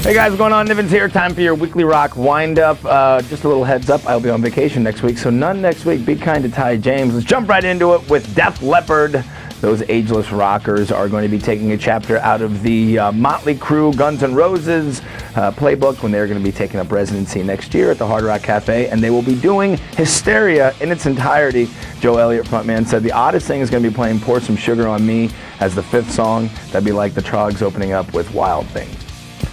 Hey guys, what's going on? Niven's here. Time for your weekly rock wind-up. Just a little heads up, I'll be on vacation next week, so none next week. Be kind to Ty James. Let's jump right into it with Def Leppard. Those ageless rockers are going to be taking a chapter out of the Motley Crue, Guns N' Roses playbook when they're going to be taking up residency next year at the Hard Rock Cafe, and they will be doing Hysteria in its entirety. Joe Elliott, frontman, said the oddest thing is going to be playing Pour Some Sugar on Me as the fifth song. That'd be like the Trogs opening up with Wild Thing.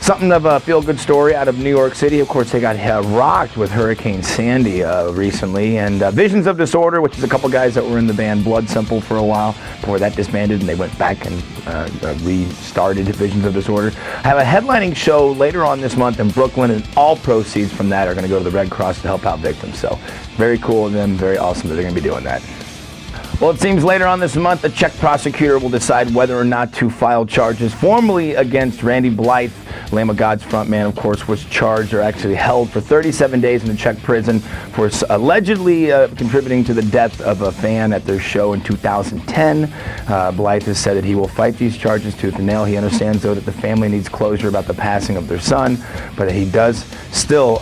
Something of a feel-good story out of New York City. Of course, they got rocked with Hurricane Sandy recently. And Visions of Disorder, which is a couple guys that were in the band Blood Simple for a while before that disbanded, and they went back and restarted Visions of Disorder, have a headlining show later on this month in Brooklyn, and all proceeds from that are going to go to the Red Cross to help out victims. So very cool of them, very awesome that they're going to be doing that. Well, it seems later on this month, the Czech prosecutor will decide whether or not to file charges formally against Randy Blythe. Lamb of God's frontman, of course, was charged or actually held for 37 days in a Czech prison for allegedly contributing to the death of a fan at their show in 2010. Blythe has said that he will fight these charges tooth and nail. He understands, though, that the family needs closure about the passing of their son, but he does still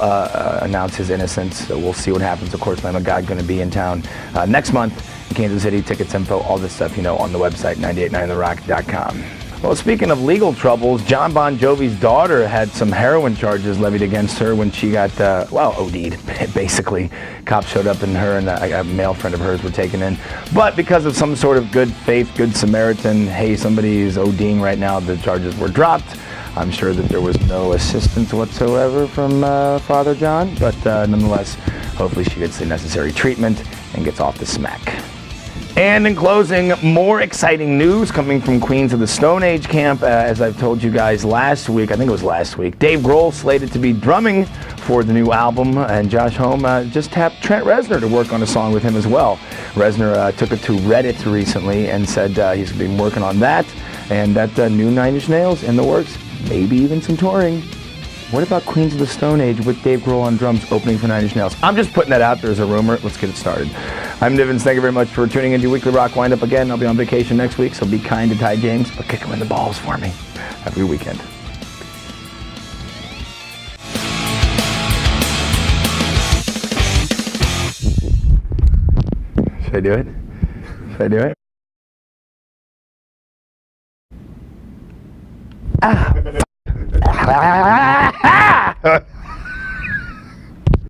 announce his innocence. So we'll see what happens. Of course, Lamb of God going to be in town next month. Kansas City, tickets info, all this stuff, you know, on the website, 989therock.com. Well, speaking of legal troubles, Jon Bon Jovi's daughter had some heroin charges levied against her when she got, OD'd, basically. Cops showed up and her and a male friend of hers were taken in. But because of some sort of good faith, good Samaritan, hey, somebody is ODing right now, the charges were dropped. I'm sure that there was no assistance whatsoever from Father John, but nonetheless, hopefully she gets the necessary treatment and gets off the smack. And in closing, more exciting news coming from Queens of the Stone Age camp. As I've told you guys last week, I think it was last week, Dave Grohl slated to be drumming for the new album, and Josh Homme just tapped Trent Reznor to work on a song with him as well. Reznor took it to Reddit recently and said he's been working on that, and that new Nine Inch Nails in the works, maybe even some touring. What about Queens of the Stone Age with Dave Grohl on drums opening for Nine Inch Nails? I'm just putting that out there as a rumor. Let's get it started. I'm Nivens. Thank you very much for tuning into Weekly Rock Windup again. I'll be on vacation next week, so be kind to Ty James, but kick him in the balls for me. Have a good weekend. Should I do it? Should I do it? Ah!